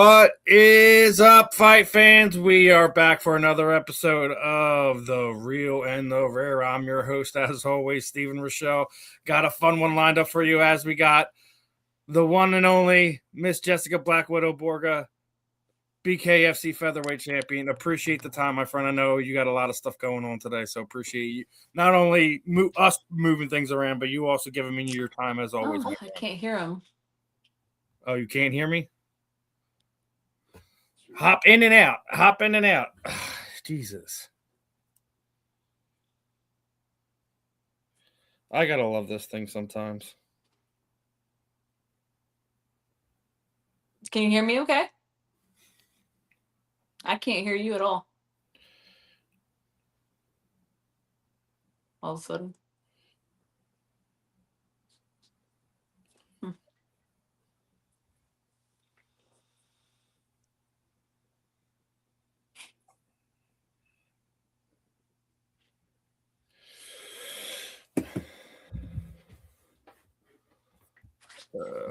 What is up, fight fans? We are back for another episode of The Real and the Rare. I'm your host, as always, Steven Rychel. Got a fun one lined up for you as we got the one and only Miss Jessica Black Widow Borga, BKFC Featherweight champion. Appreciate the time, my friend. I know you got a lot of stuff going on today, so appreciate you not only us moving things around, but you also giving me your time as always. I can't hear him. Oh, you can't hear me? Hop in and out. Hop in and out. Jesus. I gotta love this thing sometimes. Can you hear me okay? I can't hear you at all. All of a sudden.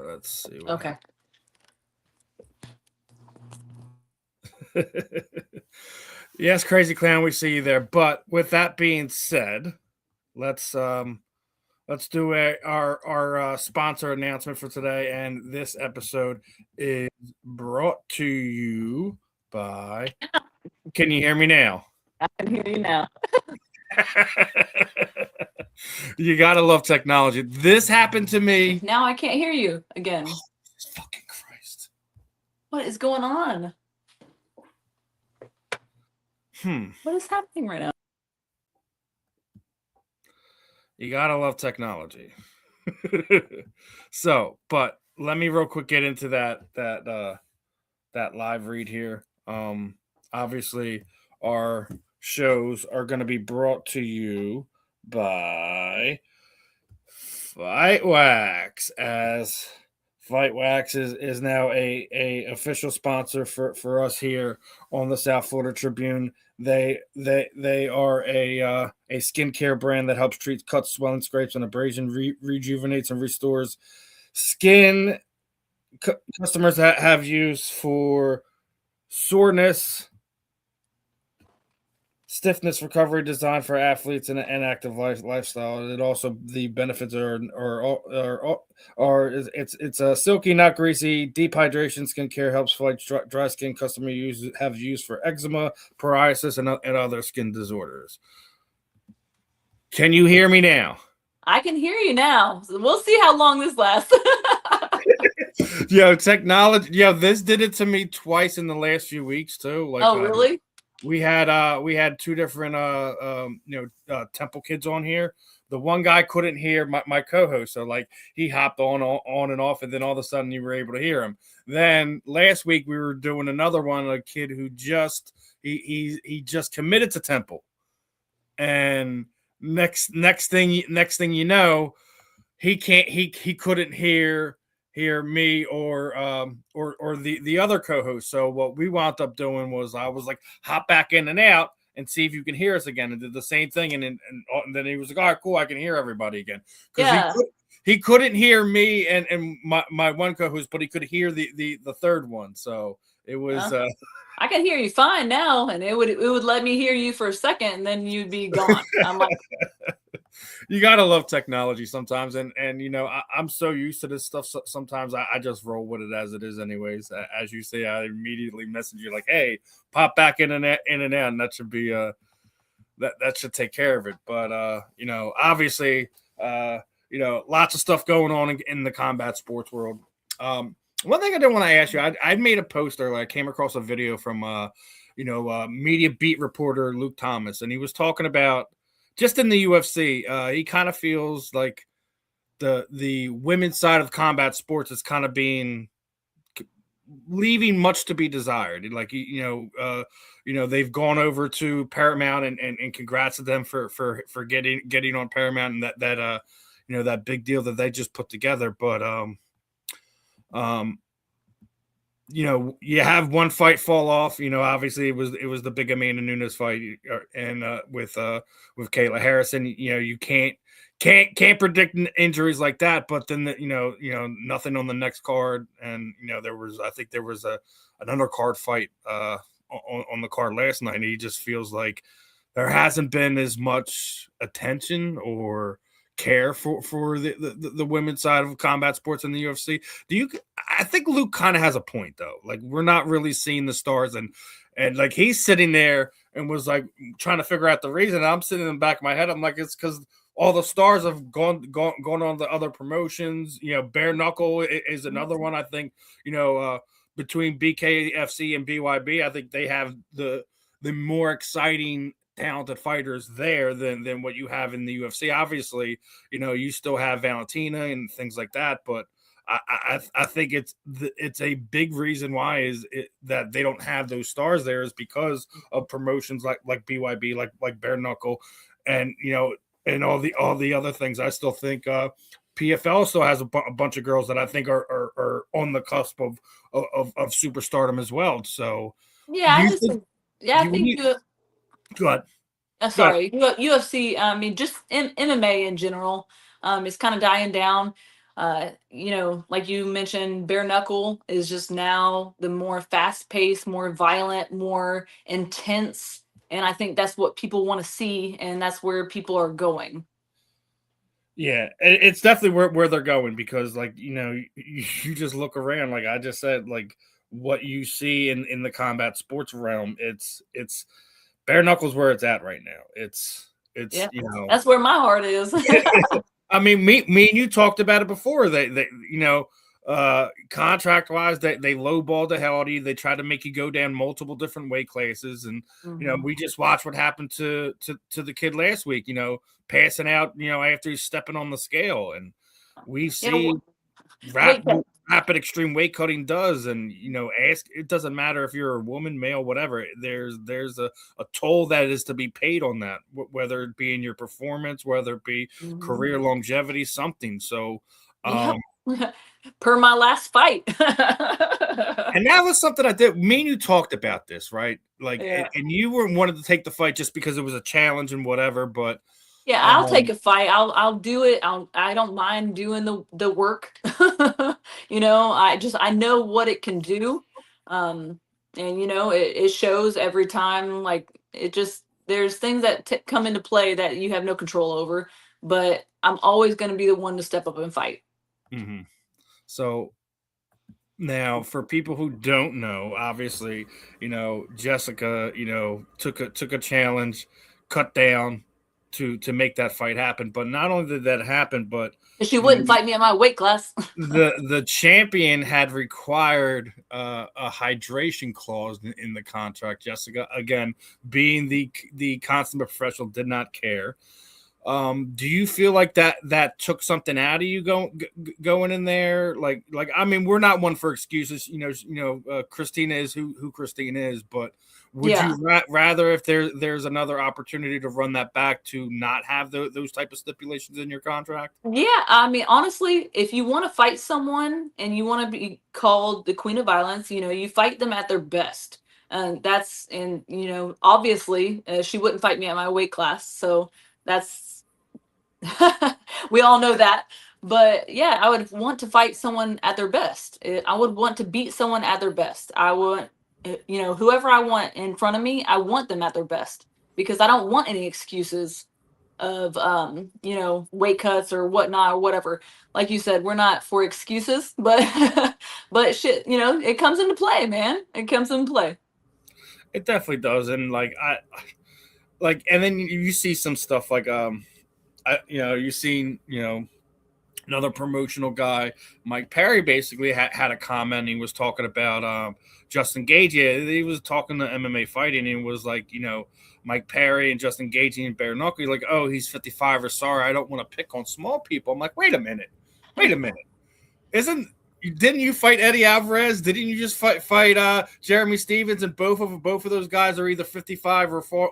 Let's see. Okay. Yes, Crazy Clown, we see you there. But with that being said, let's do our sponsor announcement for today. And this episode is brought to you by. Can you hear me now? I can hear you now. You gotta love technology. This happened to me. Now I can't hear you again. Oh, fucking Christ! What is going on? What is happening right now? You gotta love technology. So, but let me real quick get into that live read here. Obviously, our shows are going to be brought to you by Fight Wax, as Fight Wax is now a official sponsor for us here on the South Florida Tribune. They are a skincare brand that helps treat cuts, swelling, scrapes, and abrasion, rejuvenates and restores skin. Customers that have use for soreness, stiffness recovery, designed for athletes and an active lifestyle. It also, the benefits are it's a silky, not greasy, deep hydration skincare, helps fight dry skin. Customer have used for eczema, psoriasis, and other skin disorders. Can you hear me now? I can hear you now. So we'll see how long this lasts. Technology. This did it to me twice in the last few weeks too. Really? We had two different Temple kids on here. The one guy couldn't hear my co-host, so he hopped on and off, and then all of a sudden you were able to hear him. Then last week we were doing another one, a kid who just he just committed to Temple, and next thing you know, he couldn't hear me or the other co-host. So what we wound up doing was I was like, hop back in and out and see if you can hear us again, and did the same thing. And then he was like, all right, cool, I can hear everybody again. Because he couldn't hear me and my one co-host, but he could hear the third one. So it was I can hear you fine now, and it would let me hear you for a second, and then you'd be gone. I'm like, you gotta love technology sometimes, and I'm so used to this stuff. So sometimes I just roll with it as it is, anyways. As you say, I immediately message you like, "Hey, pop back in and out," and that should be that should take care of it. But obviously, lots of stuff going on in the combat sports world. One thing I did want to ask you, I made a post earlier. I came across a video from media beat reporter Luke Thomas, and he was talking about just in the UFC. He kind of feels like the women's side of combat sports is kind of leaving much to be desired. Like they've gone over to Paramount, and congrats to them for getting on Paramount, and that big deal that they just put together. But you have one fight fall off. Obviously it was the big Amanda Nunes fight, and with Kayla Harrison. You can't predict injuries like that. But then nothing on the next card, and I think there was an undercard fight on the card last night. And he just feels like there hasn't been as much attention or care for the women's side of combat sports in the UFC. I think Luke kind of has a point though. Like, we're not really seeing the stars, and like, he's sitting there and was like trying to figure out the reason. I'm sitting in the back of my head. I'm like, it's because all the stars have gone on to other promotions. Bare Knuckle is another one. I think between BKFC and BYB, I think they have the more exciting, talented fighters there than what you have in the UFC. Obviously, you still have Valentina and things like that, but I think it's a big reason why that they don't have those stars there is because of promotions like BYB, like Bare Knuckle, and and all the other things. I still think PFL still has a bunch of girls that I think are on the cusp of superstardom as well. So Yeah, I think go ahead. sorry, UFC. I mean, just MMA in general, is kind of dying down. Like you mentioned, bare knuckle is just now the more fast paced, more violent, more intense, and I think that's what people want to see, and that's where people are going. Yeah, it's definitely where they're going, because like you just look around, like I just said, like what you see in the combat sports realm, it's bare knuckles where it's at right now. It's Yeah, that's where my heart is. I mean, me and you talked about it before. They contract wise, they lowballed the hell out of you. They tried to make you go down multiple different weight classes, and we just watched what happened to the kid last week. Passing out, after he's stepping on the scale, and we see rapid extreme weight cutting does, and it doesn't matter if you're a woman, male, whatever. There's a toll that is to be paid on that, whether it be in your performance, whether it be career longevity, something. So per my last fight. And that was something I did. Me and you talked about this, right? Like, and you were wanted to take the fight just because it was a challenge and whatever, but yeah, I'll take a fight. I'll do it. I don't mind doing the work. I know what it can do. And it shows every time. Like, there's things that come into play that you have no control over, but I'm always going to be the one to step up and fight. Mm-hmm. So now, for people who don't know, obviously, Jessica, took a challenge, cut down to make that fight happen. But not only did that happen, but she wouldn't fight me in my weight class. the champion had required a hydration clause in the contract. Jessica, again, being the consummate professional, did not care. Do you feel like that took something out of you going in there? Like I mean, we're not one for excuses. Christina is who Christina is, but would you rather, if there's another opportunity to run that back, to not have those type of stipulations in your contract? Yeah, I mean, honestly, if you want to fight someone and you want to be called the queen of violence, you fight them at their best. And obviously, she wouldn't fight me at my weight class. So that's, we all know that. But yeah, I would want to fight someone at their best. I would want to beat someone at their best. I want, whoever I want in front of me, I want them at their best, because I don't want any excuses of weight cuts or whatnot or whatever. Like you said, we're not for excuses, but but shit, it comes into play, man. It comes into play. It definitely does. And and then you see some stuff like you've seen another promotional guy, Mike Perry, basically had a comment. He was talking about Justin Gaethje. He was talking to MMA fighting, and was like, Mike Perry and Justin Gaethje and bare knuckle. Like, oh, he's 55, or sorry, I don't want to pick on small people. I'm like, wait a minute. Didn't you fight Eddie Alvarez? Didn't you just fight Jeremy Stevens? And both of those guys are either 55 or 4.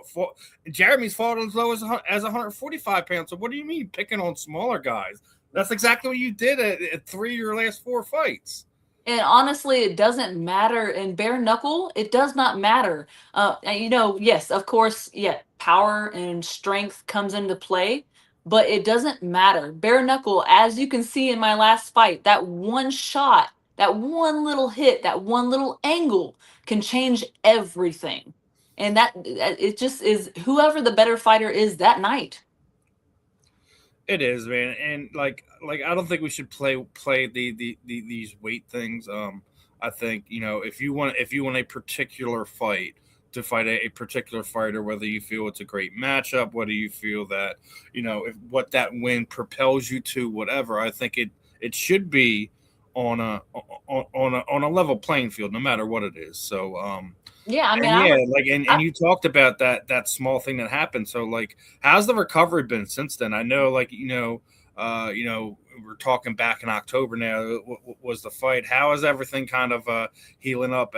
Jeremy's fought as low as 145 pounds. So what do you mean picking on smaller guys? That's exactly what you did at 3 of your last 4 fights. And honestly, it doesn't matter in bare knuckle. It does not matter. And, yes, of course, yeah, power and strength comes into play, but it doesn't matter. Bare knuckle, as you can see in my last fight, that one shot, that one little hit, that one little angle can change everything. And it just is whoever the better fighter is that night. It is, man, and like I don't think we should play these weight things. I think if you want a particular fight to fight a particular fighter, whether you feel it's a great matchup, whether you feel that if what that win propels you to, whatever. I think it should be on a level playing field, no matter what it is. So Yeah, I mean, and yeah, like and you talked about that small thing that happened. So like, how's the recovery been since then? I know, like we're talking back in October now. Was the fight? How is everything kind of healing up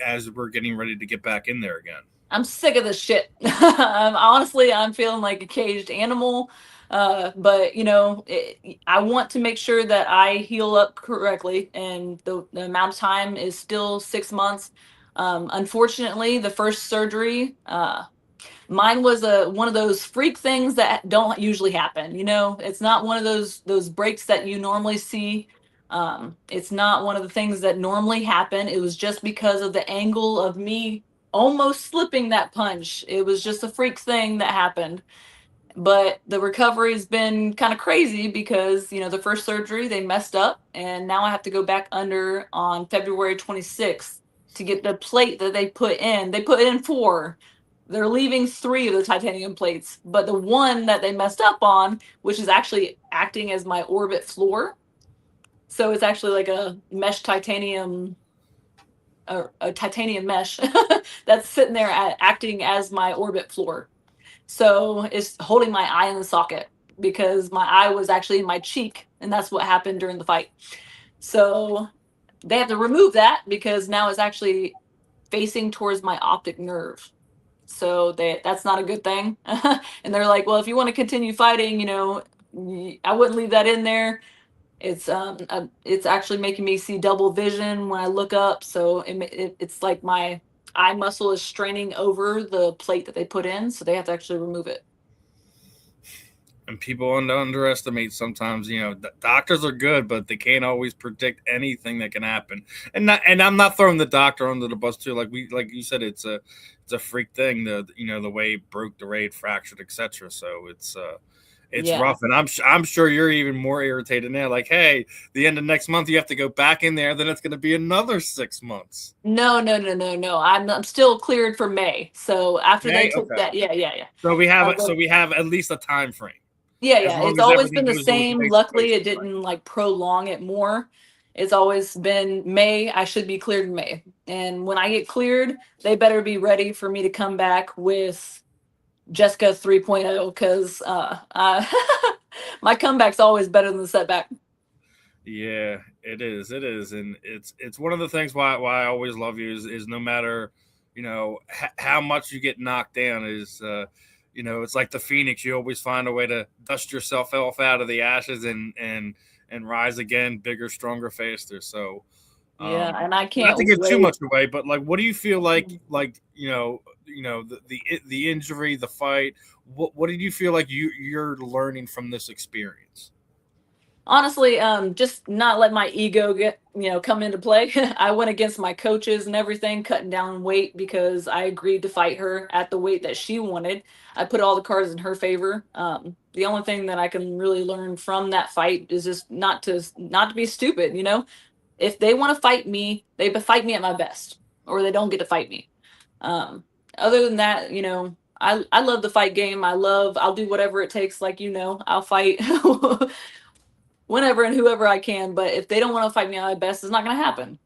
as we're getting ready to get back in there again? I'm sick of this shit. Honestly, I'm feeling like a caged animal. But I want to make sure that I heal up correctly, and the amount of time is still 6 months. Unfortunately, the first surgery, mine was one of those freak things that don't usually happen. It's not one of those breaks that you normally see. It's not one of the things that normally happen. It was just because of the angle of me almost slipping that punch. It was just a freak thing that happened. But the recovery has been kind of crazy because, the first surgery they messed up, and now I have to go back under on February 26th to get the plate that they put in. They put in four. They're leaving three of the titanium plates, but the one that they messed up on, which is actually acting as my orbit floor. So it's actually like a mesh titanium, a titanium mesh that's sitting there acting as my orbit floor. So it's holding my eye in the socket because my eye was actually in my cheek, and that's what happened during the fight. So they have to remove that because now it's actually facing towards my optic nerve. So that's not a good thing. And they're like, well, if you want to continue fighting, I wouldn't leave that in there. It's actually making me see double vision when I look up. So it's like my eye muscle is straining over the plate that they put in, so they have to actually remove it. And people underestimate sometimes. Doctors are good, but they can't always predict anything that can happen. And I'm not throwing the doctor under the bus too. Like you said, it's a freak thing. The way it broke, the way it fractured, etc. So it's Yeah. rough, and I'm sure you're even more irritated now. Like, hey, the end of next month, you have to go back in there. Then it's going to be another 6 months. No, no, no, no, no. I'm still cleared for May. So after they May, took okay. that, yeah, yeah, yeah. So we have But we have at least a time frame. yeah, As yeah. long It's as always everything been the goes the way same. it's Luckily, supposed it to. didn't like prolong it more. It's always been May. I should be cleared in May. And when I get cleared, they better be ready for me to come back with Jessica 3.0 because my comeback's always better than the setback. Yeah, it is. It is, and it's one of the things why I always love you is no matter how much you get knocked down is it's like the phoenix. You always find a way to dust yourself off out of the ashes and rise again, bigger, stronger, faster. So Yeah, and I not can't to give too wait. much away, but like, what do you feel like the injury, the fight? What did you feel like you're learning from this experience? Honestly, just not let my ego get come into play. I went against my coaches and everything, cutting down weight because I agreed to fight her at the weight that she wanted. I put all the cards in her favor. The only thing that I can really learn from that fight is just not to be stupid. If they want to fight me, they fight me at my best, or they don't get to fight me. Um, Other than that, I love the fight game. I'll do whatever it takes. Like I'll fight whenever and whoever I can. But if they don't want to fight me at my best, it's not going to happen.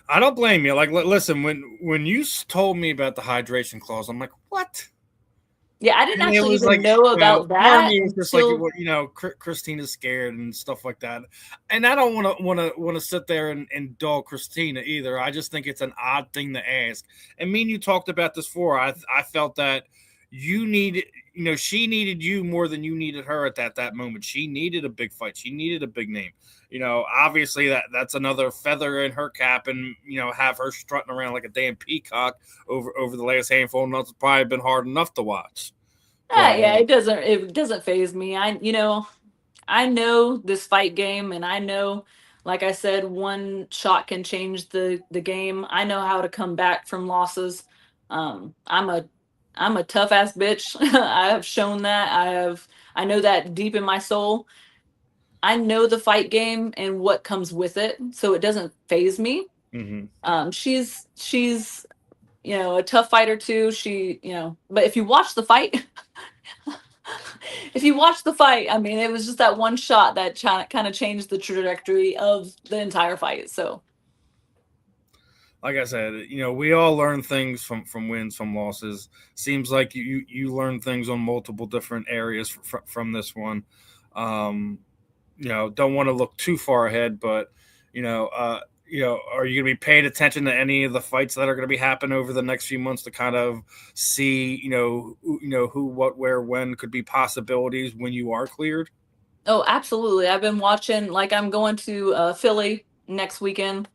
I don't blame you. Like, listen, when you told me about the hydration clause, I'm like, what? Yeah, I didn't And it actually was even like, know about part of that me was just like, until Christina's scared and stuff like that. And I don't want to sit there and dull Christina either. I just think it's an odd thing to ask. And me and you talked about this before. I felt that you needed, she needed you more than you needed her at that moment. She needed a big fight. She needed a big name. obviously that's another feather in her cap, and have her strutting around like a damn peacock over the last handful of months has probably been hard enough to watch. But Yeah, it doesn't phase me. I know this fight game, and I know, like I said, one shot can change the game. I know how to come back from losses. I'm a tough ass bitch. I have shown that. I know that deep in my soul. I know the fight game and what comes with it, so it doesn't phase me. mhm. She's a tough fighter too. But if you watch the fight, if you watch the fight, I mean, it was just that one shot that kind of changed the trajectory of the entire fight. So, like I said, we all learn things from wins, from losses. Seems like you learn things on multiple different areas from this one. Don't want to look too far ahead, but are you going to be paying attention to any of the fights that are going to be happening over the next few months to kind of see, who, what, where, when could be possibilities when you are cleared? oh, absolutely. I've been watching. Like, I'm going to Philly next weekend.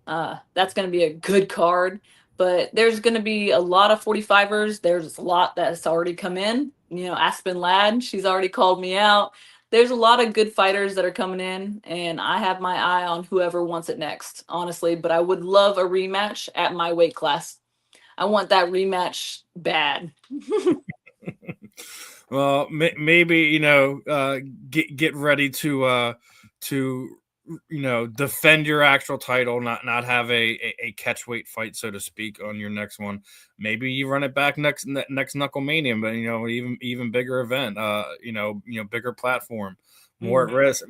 That's going to be a good card. But there's going to be a lot of 45ers. There's a lot that's already come in. Aspen Ladd, she's already called me out. There's a lot of good fighters that are coming in, and I have my eye on whoever wants it next, honestly. But I would love a rematch at my weight class. I want that rematch bad. Well, maybe get ready to defend your actual title, not have a catch weight fight, so to speak, on your next one. Maybe you run it back next Knucklemania, but even bigger event, bigger platform, more at risk,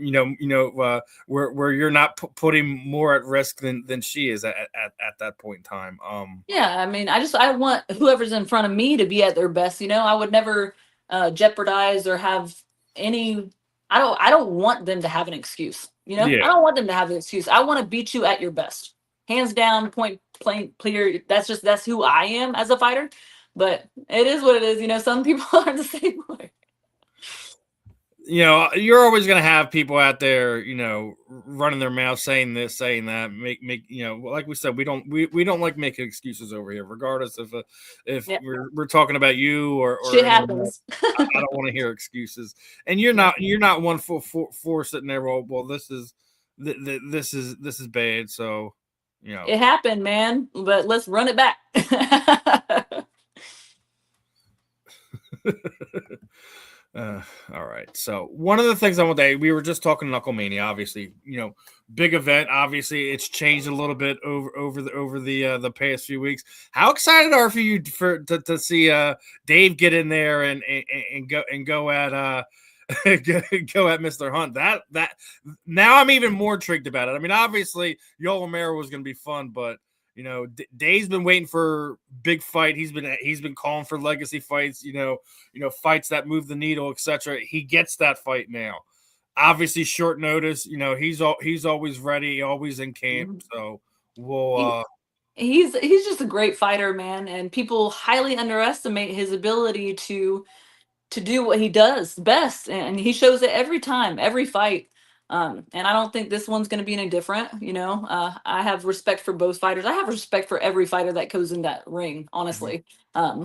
where you're not putting more at risk than she is at that point in time. Yeah, I mean, I want whoever's in front of me to be at their best. I would never jeopardize or have any. I don't want them to have an excuse. I Yeah. don't want them to have an excuse. I want to beat you at your best, hands down, point plain clear. That's who I am as a fighter. But it is what it is. Some people are the same way. You're always going to have people out there, running their mouth, saying this, saying that, make, like we said, we don't like making excuses over here, regardless if Yeah. we're talking about you or Shit anyone happens. I don't want to hear excuses. And you're not one for sitting there. Well, this is bad. So, It happened, man. But let's run it back. All right. So one of the things I want to, we were just talking Knucklemania, obviously, big event. Obviously, it's changed a little bit over the past few weeks. How excited are for you to see Dave get in there and go at go at Mr. Hunt? That now I'm even more intrigued about it. I mean, obviously, Yoel Romero was going to be fun, but Dave's been waiting for big fight. He's been calling for legacy fights, fights that move the needle, etc. He gets that fight now. Obviously, short notice. He's always ready, always in camp. So we'll. He's just a great fighter, man, and people highly underestimate his ability to do what he does best, and he shows it every time, every fight. And I don't think this one's going to be any different. I have respect for both fighters. I have respect for every fighter that goes in that ring, honestly,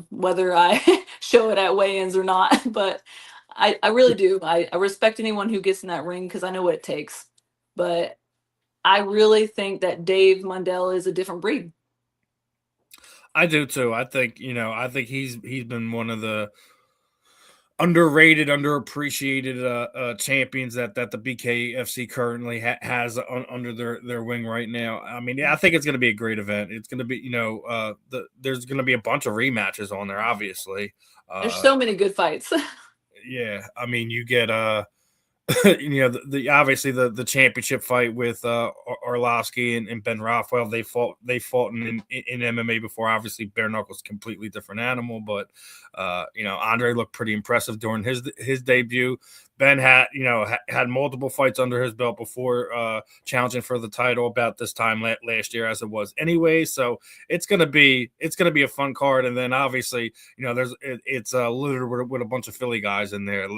whether I show it at weigh-ins or not. But I really do. I respect anyone who gets in that ring because I know what it takes. But I really think that Dave Mundell is a different breed. I do too. I think he's been one of the underrated, underappreciated champions that the BKFC currently has under their wing right now. I mean, I think it's going to be a great event. It's going to be, there's going to be a bunch of rematches on there, obviously. There's so many good fights. Yeah, I mean, you get the obviously the championship fight with Orlovsky and Ben Rothwell. They fought in MMA before. Obviously, bare knuckles completely different animal, but Andre looked pretty impressive during his debut. Ben had had multiple fights under his belt before challenging for the title about this time last year, as it was anyway. So it's gonna be a fun card, and then obviously it's littered with a bunch of Philly guys in there.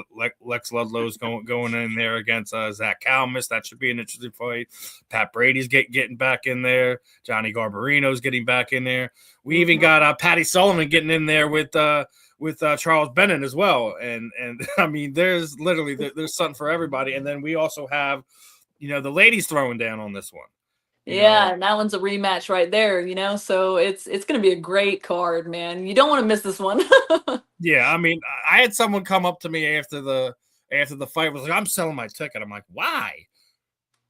Lex Ludlow's going in there against Zach Kalmus. That should be an interesting fight. Pat Brady's getting back in there. Johnny Garbarino's getting back in there. We even got Patty Sullivan getting in there with Charles Bennett as well. And I mean, there's something for everybody. And then we also have, the ladies throwing down on this one. And that one's a rematch right there, so it's going to be a great card, man. You don't want to miss this one. Yeah. I mean, I had someone come up to me after the fight, was like, I'm selling my ticket. I'm like, why?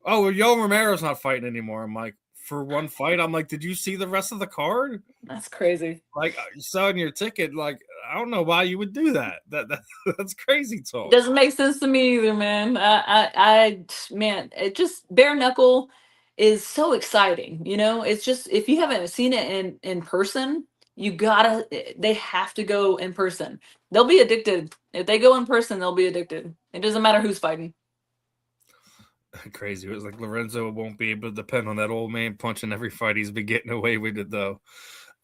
Oh, well, Yoel Romero's not fighting anymore. I'm like, for one fight? I'm like, did you see the rest of the card? That's crazy. Like, selling your ticket, like, I don't know why you would do that. That's crazy talk. Doesn't make sense to me either, man. Man, it just bare knuckle is so exciting. It's just, if you haven't seen it in person, they have to go in person. They'll be addicted. If they go in person, they'll be addicted. It doesn't matter who's fighting. Crazy. It was like Lorenzo won't be able to depend on that old man punching every fight. He's been getting away with it, though.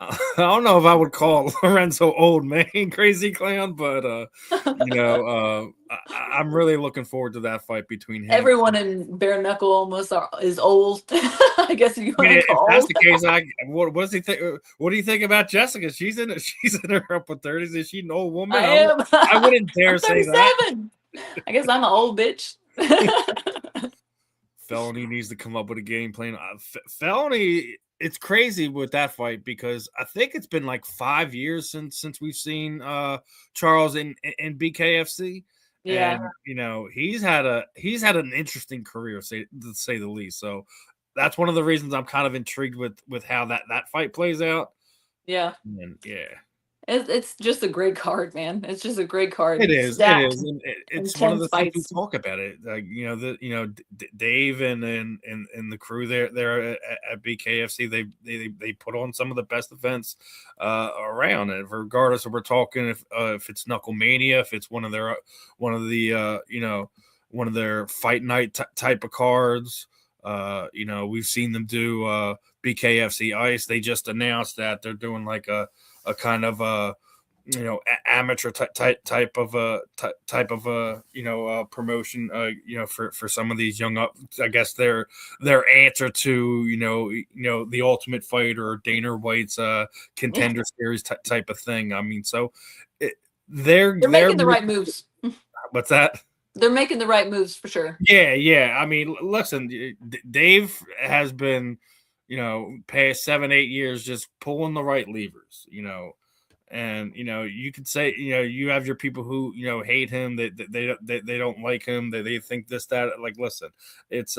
I don't know if I would call Lorenzo old man, crazy clown, but I'm really looking forward to that fight between him. Everyone in bare knuckle almost is old. I guess you want to call. If that's the case, what does he think? What do you think about Jessica? She's in her upper 30s. Is she an old woman? I wouldn't dare say that. I guess I'm an old bitch. Felony needs to come up with a game plan. Felony, it's crazy with that fight because I think it's been like 5 years since we've seen Charles in BKFC. Yeah, and he's had an interesting career, to say the least. So that's one of the reasons I'm kind of intrigued with how that fight plays out. Yeah, and yeah. It's just a great card, man. It's just a great card. It is. Stacked. It's one of the things we talk about it. Like Dave and the crew there at BKFC, they put on some of the best events around. And regardless if we're talking if it's Knucklemania, if it's one of their fight night type of cards. We've seen them do BKFC Ice. They just announced that they're doing like a kind of amateur type of promotion for some of these young up. I guess their answer to the Ultimate Fighter or Dana White's Contender Series type of thing. I mean, so they're making the right moves. What's that? They're making the right moves for sure. Yeah. I mean, listen, Dave has been, past 7-8 years just pulling the right levers, and you could say, you have your people who hate him, that they don't like him, they think this, that. Like, listen, it's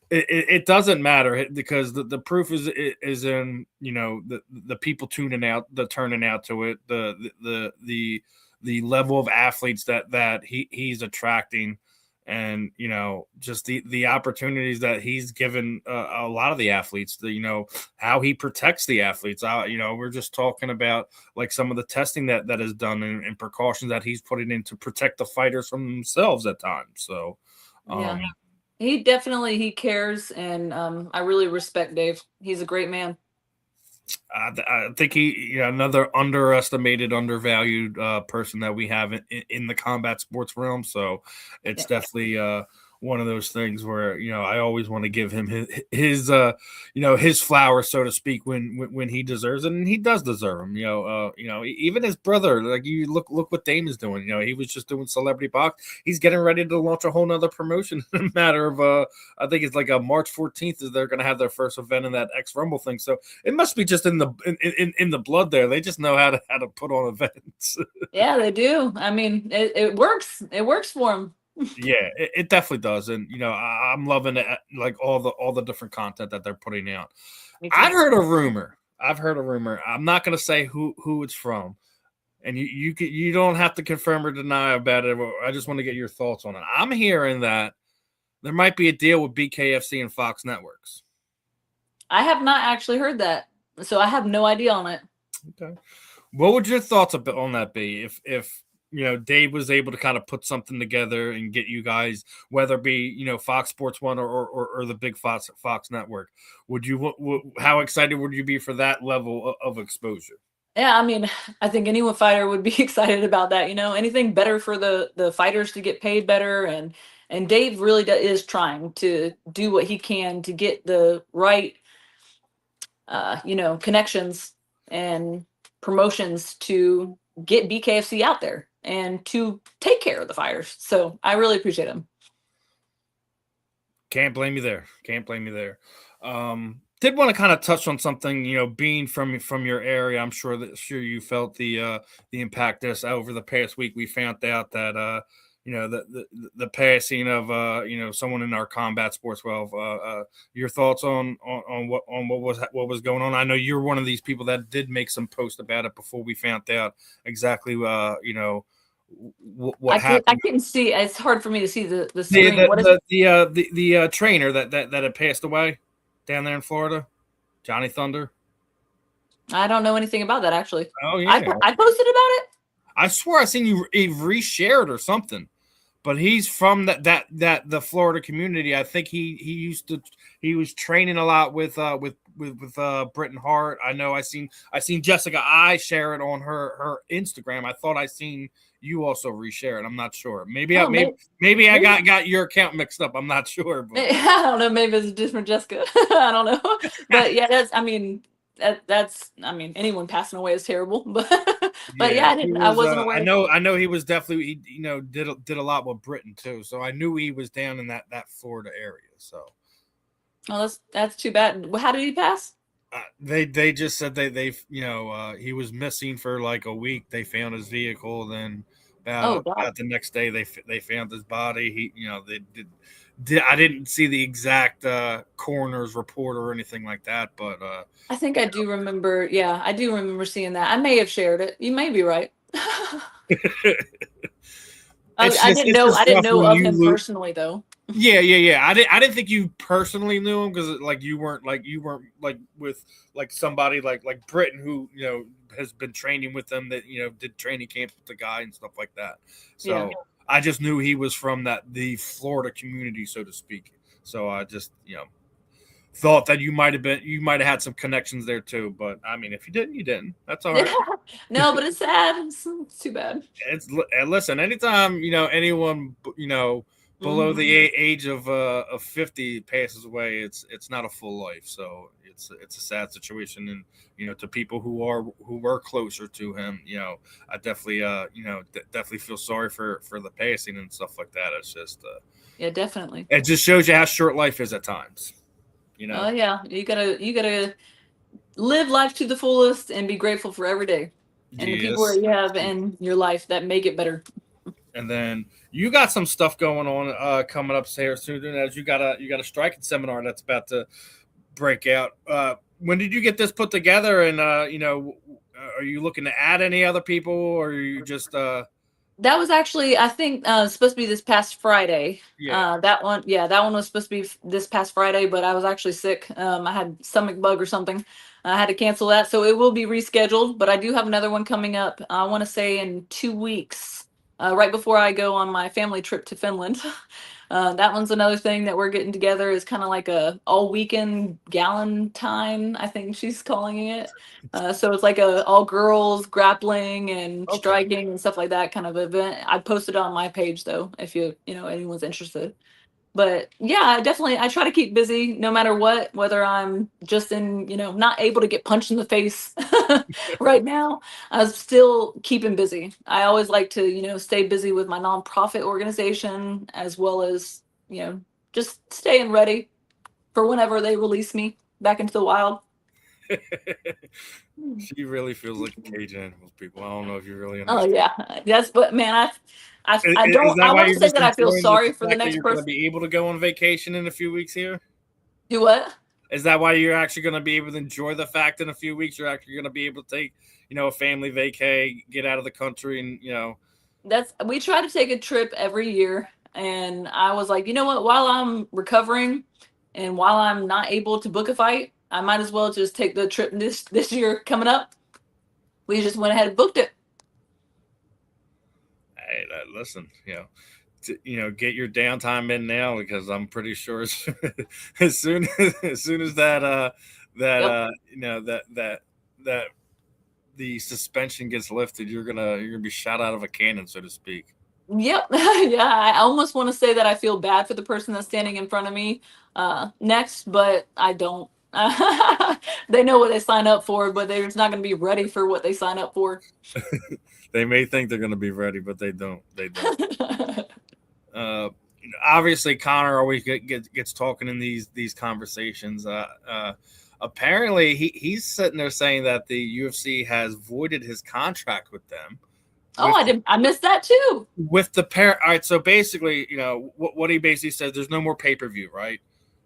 it doesn't matter because the proof is in the people turning out to it, the level of athletes that he's attracting, and just the opportunities that he's given a lot of the athletes, how he protects the athletes. We're just talking about like some of the testing that is done and precautions that he's putting in to protect the fighters from themselves at times. So yeah, he definitely cares, and I really respect Dave. He's a great man. I think he, another undervalued person that we have in the combat sports realm. So it's definitely one of those things where I always want to give him his flowers, so to speak, when he deserves it, and he does deserve them. Even his brother, like, you look what Dame is doing. He was just doing Celebrity Box. He's getting ready to launch a whole nother promotion in a matter of I think it's like a March 14th is they're going to have their first event in that X Rumble thing. So it must be just in the blood there. They just know how to put on events. Yeah, they do. I mean, it works. It works for them. Yeah, it definitely does, and I'm loving it, like all the different content that they're putting out. I've heard a rumor. I'm not going to say who it's from, and you don't have to confirm or deny about it. I just want to get your thoughts on it. I'm hearing that there might be a deal with BKFC and Fox Networks. I have not actually heard that, so I have no idea on it. Okay. What would your thoughts on that be if Dave was able to kind of put something together and get you guys, whether it be Fox Sports 1 or the big Fox Network? Would you how excited would you be for that level of exposure? Yeah, I mean, I think any fighter would be excited about that. Anything better for the fighters to get paid better, and Dave really is trying to do what he can to get the right connections and promotions to get BKFC out there and to take care of the fighters. So I really appreciate him. Can't blame you there. Did want to kind of touch on something, being from your area. I'm sure you felt the impact this over the past week. We found out that the passing of someone in our combat sports world. Your thoughts on what was going on? I know you're one of these people that did make some post about it before we found out exactly what happened. I couldn't see. It's hard for me to see the screen. The trainer that had passed away down there in Florida, Johnny Thunder. I don't know anything about that actually. Oh yeah, I posted about it. I swear I seen you reshared or something. But he's from the Florida community. I think he was training a lot with Britton Hart. I know I seen Jessica I share it on her Instagram. I thought I seen you also reshare it. I'm not sure. Maybe I got your account mixed up. I'm not sure. But. I don't know. Maybe it's a different Jessica. I don't know. But yeah, that's anyone passing away is terrible. But yeah, I wasn't aware. I know he was definitely did a lot with Britain too. So I knew he was down in that Florida area. So. Oh, that's too bad. How did he pass? They just said they he was missing for like a week. They found his vehicle, then about the next day they found his body. I didn't see the exact coroner's report or anything like that, but I think I do remember. Yeah, I do remember seeing that. I may have shared it. You may be right. I didn't know of him personally though. Yeah. I didn't think you personally knew him because you weren't with somebody like Britain who has been training with them that did training camps with the guy and stuff like that. So I just knew he was from the Florida community, so to speak. So I just thought that you might have had some connections there too. But I mean, if you didn't, you didn't. That's all right. No, but it's sad. It's too bad. Listen. Anytime anyone below the age of 50 passes away, it's not a full life. So it's a sad situation, and to people who were closer to him, I definitely definitely feel sorry for the passing and stuff like that. It's just yeah, definitely. It just shows you how short life is at times. Oh yeah, you gotta live life to the fullest and be grateful for every day and the people that you have in your life that make it better. And then you got some stuff going on coming up here soon. As you got a striking seminar that's about to break out. When did you get this put together? And are you looking to add any other people, or are you just? That was actually, I think, supposed to be this past Friday. Yeah. That one was supposed to be this past Friday, but I was actually sick. I had stomach bug or something. I had to cancel that, so it will be rescheduled. But I do have another one coming up. I want to say in 2 weeks, right before I go on my family trip to Finland. That one's another thing that we're getting together. Is kind of like a all weekend Galentine, I think she's calling it. So it's like a all girls grappling and striking and stuff like that kind of event. I posted it on my page though, if anyone's interested. But yeah, I try to keep busy no matter what, whether I'm just in, not able to get punched in the face right now. I'm still keeping busy. I always like to, stay busy with my nonprofit organization as well as, just staying ready for whenever they release me back into the wild. She really feels like a cage animal, people. I don't know if you really understand. Oh yeah, but man, I want to say that I feel sorry for the next person. Going to be able to go on vacation in a few weeks here. Do what? Is that why you're actually going to be able to enjoy the fact in a few weeks you're actually going to be able to take, a family vacay, get out of the country, and we try to take a trip every year. And I was like, you know what? While I'm recovering and while I'm not able to book a fight, I might as well just take the trip this year coming up. We just went ahead and booked it. Hey, listen, get your downtime in now, because I'm pretty sure as soon as that Yep. that the suspension gets lifted, you're gonna be shot out of a cannon, so to speak. Yep. Yeah, I almost want to say that I feel bad for the person that's standing in front of me next, but I don't. They know what they sign up for, but they're just not going to be ready for what they sign up for. They may think they're gonna be ready, but they don't. They don't. Uh, Obviously, Connor always gets talking in these conversations. Apparently, he's sitting there saying that the UFC has voided his contract with them. Oh, I missed that too. With the pair. All right, so basically, what he basically says, there's no more pay-per-view, right?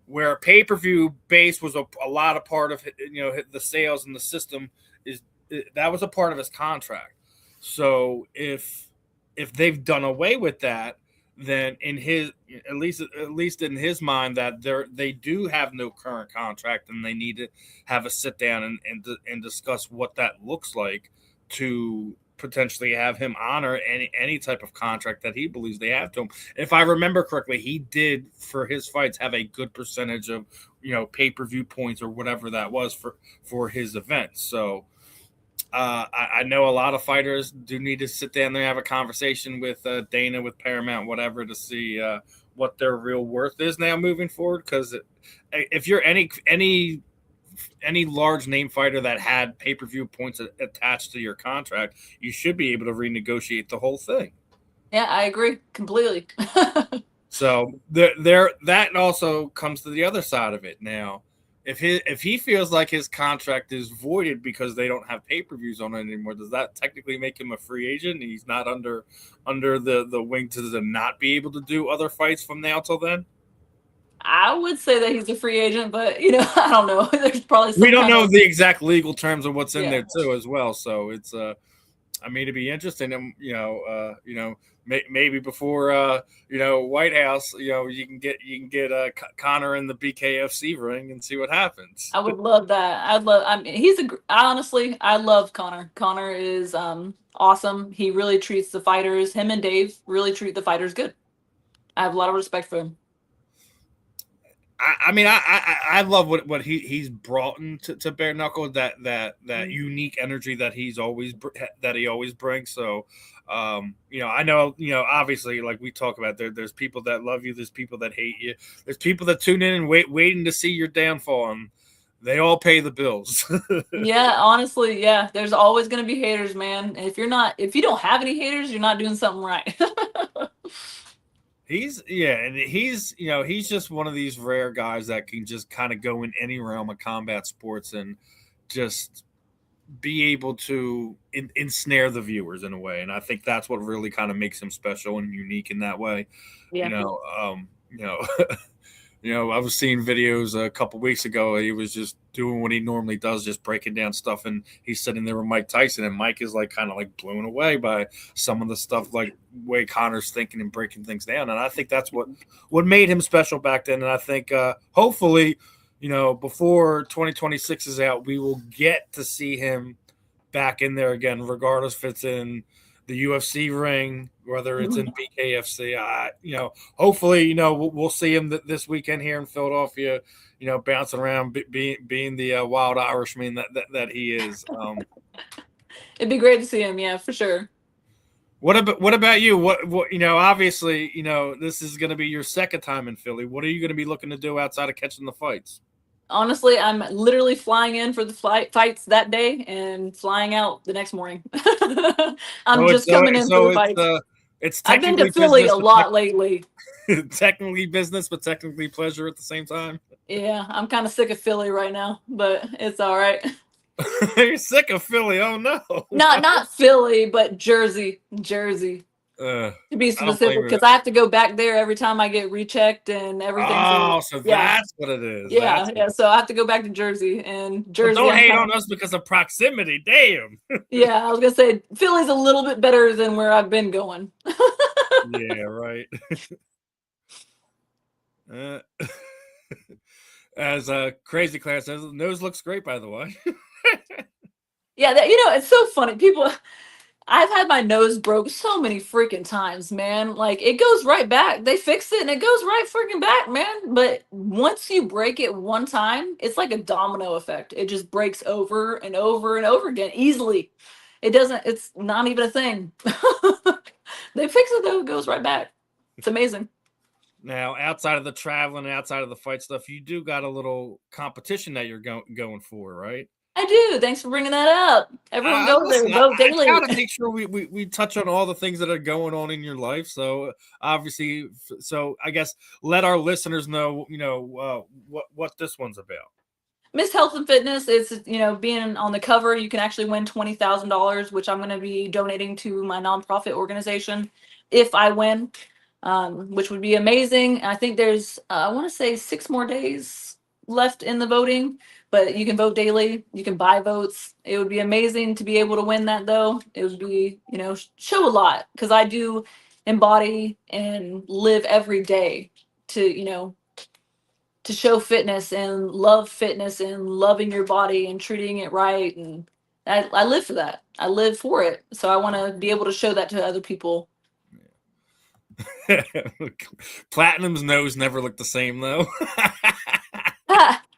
Where pay-per-view base was a lot of part of the sales and the system that was a part of his contract. So if they've done away with that, then in his at least in his mind, that they do have no current contract, and they need to have a sit down and discuss what that looks like to potentially have him honor any type of contract that he believes they have to him. If I remember correctly, he did for his fights have a good percentage of pay-per-view points or whatever that was for his events. So I know a lot of fighters do need to sit down there and have a conversation with Dana, with Paramount, whatever, to see what their real worth is now moving forward. Because if you're any large name fighter that had pay-per-view points attached to your contract, you should be able to renegotiate the whole thing. Yeah, I agree completely. So that also comes to the other side of it now. If he feels like his contract is voided because they don't have pay-per-views on it anymore, does that technically make him a free agent? He's not under the wing to not be able to do other fights from now till then? I would say that he's a free agent, but I don't know. There's probably We don't know the exact legal terms of what's in there too, as well. So it's it'd be interesting. And maybe before White House, you can get Connor in the BKFC ring and see what happens. I would love that. I mean, honestly, I love Connor. Connor is awesome. He really treats the fighters. Him and Dave really treat the fighters good. I have a lot of respect for him. I mean, I love what he's brought into bare knuckle, that unique energy that he always brings. So, I know, obviously, like we talk about, there's people that love you, there's people that hate you, there's people that tune in and waiting to see your downfall, and they all pay the bills. Yeah, honestly, yeah. There's always going to be haters, man. If you don't have any haters, you're not doing something right. He's just one of these rare guys that can just kind of go in any realm of combat sports and just be able to ensnare the viewers in a way. And I think that's what really kind of makes him special and unique in that way. Yeah. I was seeing videos a couple weeks ago. He was just doing what he normally does, just breaking down stuff. And he's sitting there with Mike Tyson, and Mike is kind of blown away by some of the stuff, way Connor's thinking and breaking things down. And I think that's what made him special back then. And I think hopefully, before 2026 is out, we will get to see him back in there again, regardless if it's in the UFC ring, whether it's in BKFC. Hopefully, we'll see him this weekend here in Philadelphia, bouncing around, being the wild Irishman that he is. It'd be great to see him, yeah, for sure. What about you? What obviously, this is going to be your second time in Philly. What are you going to be looking to do outside of catching the fights? Honestly, I'm literally flying in for the fights that day and flying out the next morning. I'm just coming in for the fights. I've been to Philly a lot lately. Technically business, but technically pleasure at the same time. Yeah, I'm kind of sick of Philly right now, but it's all right. You're sick of Philly? Oh no! Not Philly, but Jersey. To be specific, because I have to go back there every time I get rechecked and everything. Oh, so that's what it is. Yeah. So I have to go back to Jersey, and Jersey. Well, don't hate on us because of proximity. Damn. Yeah, I was gonna say Philly's a little bit better than where I've been going. Yeah, right. Uh, as Crazy Class says, nose looks great, by the way. Yeah, it's so funny. People, I've had my nose broke so many freaking times, man. Like it goes right back. They fix it and it goes right freaking back, man. But once you break it one time, it's like a domino effect. It just breaks over and over and over again easily. It doesn't, it's not even a thing. They fix it though, it goes right back. It's amazing. Now, outside of the traveling, outside of the fight stuff, you do got a little competition that you're going for, right? I do. Thanks for bringing that up. Everyone go there, Listen, vote I try daily. to make sure we touch on all the things that are going on in your life. So obviously, so I guess let our listeners know, what this one's about. Miss Health and Fitness is, being on the cover. You can actually win $20,000, which I'm going to be donating to my nonprofit organization if I win, which would be amazing. I think there's, I want to say 6 more days left in the voting, but you can vote daily. You can buy votes. It would be amazing to be able to win that, though. It would be, show a lot because I do embody and live every day to, to show fitness and love fitness and loving your body and treating it right. And I live for that. I live for it. So I want to be able to show that to other people. Platinum's nose never looked the same, though.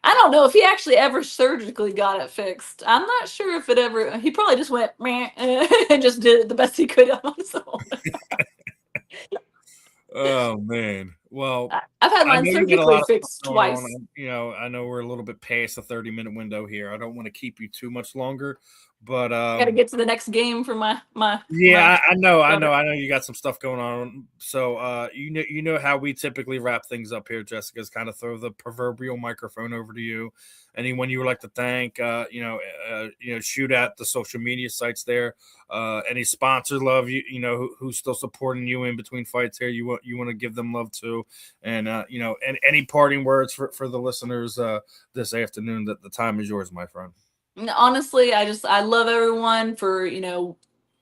I don't know if he actually ever surgically got it fixed. I'm not sure if it ever, he probably just went meh, and just did the best he could on his own. Oh man. Well, I've had I mine know you got a surgically lot of stuff fixed going on. twice. I know we're a little bit past the 30-minute window here. I don't want to keep you too much longer, but I got to get to the next game for my yeah, I daughter. know you got some stuff going on. So you know how we typically wrap things up here, Jessica, is kind of throw the proverbial microphone over to you. Anyone you would like to thank, shoot at the social media sites there. Any sponsor love who's still supporting you in between fights here, you want to give them love too. And and any parting words for the listeners this afternoon. That the time is yours, my friend. Honestly, I love everyone for,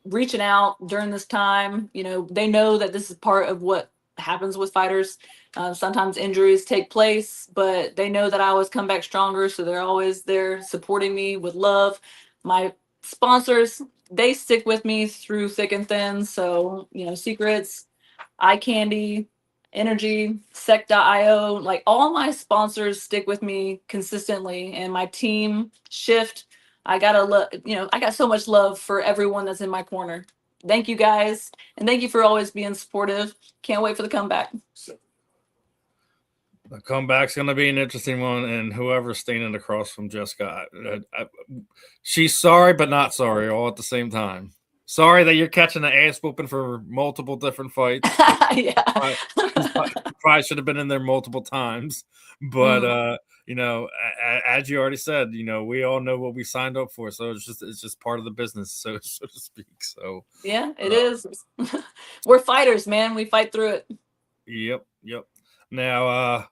reaching out during this time. They know that this is part of what happens with fighters. Sometimes injuries take place, but they know that I always come back stronger. So they're always there supporting me with love. My sponsors, they stick with me through thick and thin. So, Secrets, Eye Candy, Energy, Sec.io, like all my sponsors stick with me consistently, and my team Shift. I gotta I got so much love for everyone that's in my corner. Thank you guys, and thank you for always being supportive. Can't wait for the comeback. The comeback's going to be an interesting one, and whoever's standing across from Jessica, she's sorry but not sorry all at the same time. Sorry that you're catching the ass whooping for multiple different fights. Yeah. Probably should have been in there multiple times. But as you already said, we all know what we signed up for, so it's just part of the business, so to speak. So yeah, it is. We're fighters, man. We fight through it. Yep. Now,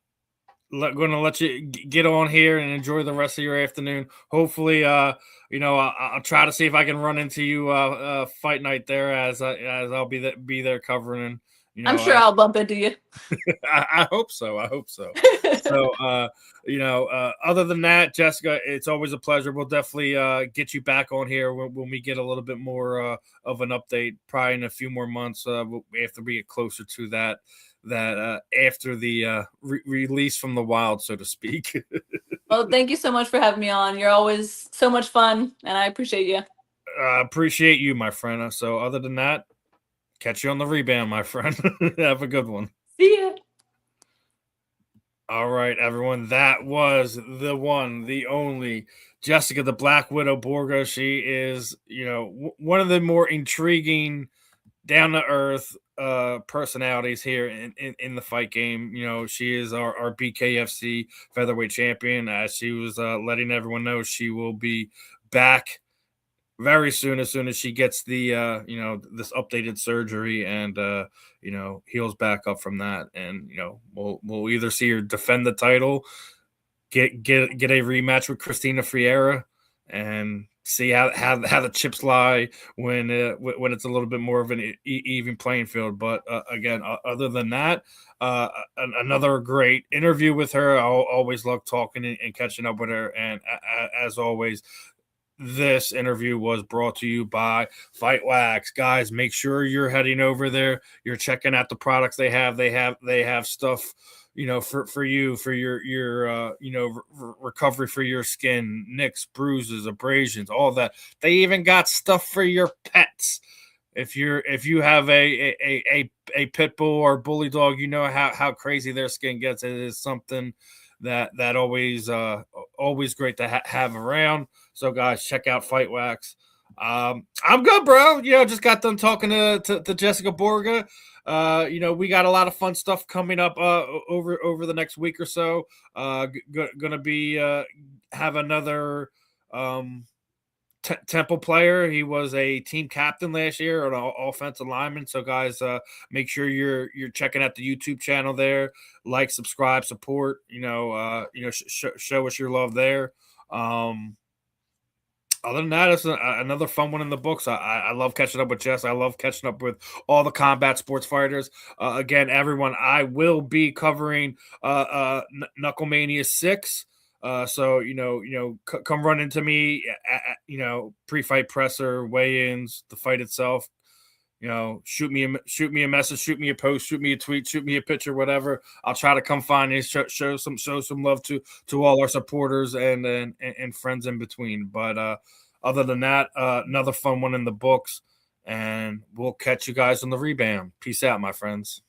going to let you get on here and enjoy the rest of your afternoon. Hopefully, I'll try to see if I can run into you fight night there as I'll be there covering. And I'm sure I'll bump into you. I hope so. So, other than that, Jessica, it's always a pleasure. We'll definitely get you back on here when we get a little bit more of an update, probably in a few more months after we get closer to that after the release from the wild, so to speak. Well, thank you so much for having me on. You're always so much fun, and I appreciate you. I appreciate you, my friend. So other than that, catch you on the rebound, my friend. Have a good one. See ya. All right, everyone. That was the one, the only Jessica the Black Widow Borga. She is, one of the more intriguing, down to earth personalities here in the fight game. She is our BKFC featherweight champion. As she was letting everyone know, she will be back very soon, as soon as she gets the this updated surgery and heals back up from that. And we'll either see her defend the title, get a rematch with Christina Ferea, and see how the chips lie when it's a little bit more of an even playing field. But again, other than that, another great interview with her. I always love talking and catching up with her. And as always, this interview was brought to you by Fight Wax. Guys, make sure you're heading over there. You're checking out the products they have. They have stuff, for you, for your recovery for your skin, nicks, bruises, abrasions, all that. They even got stuff for your pets. If you have a pit bull or bully dog, you know how crazy their skin gets. It is something that always great to have around. So guys, check out Fight Wax. I'm good, bro. Just got done talking to Jessica Borga. We got a lot of fun stuff coming up over the next week or so. Gonna be have another Temple player. He was a team captain last year, an offensive lineman. So guys, make sure you're checking out the YouTube channel there. Like, subscribe, support. Show us your love there. Other than that, it's another fun one in the books. I love catching up with Jess. I love catching up with all the combat sports fighters. Again, everyone, I will be covering Knucklemania 6. So come run into me. Pre-fight presser, weigh-ins, the fight itself. Shoot me a message, shoot me a post, shoot me a tweet, shoot me a picture, whatever. I'll try to come find you, show some love to all our supporters and friends in between. But other than that, another fun one in the books, and we'll catch you guys on the rebound. Peace out, my friends.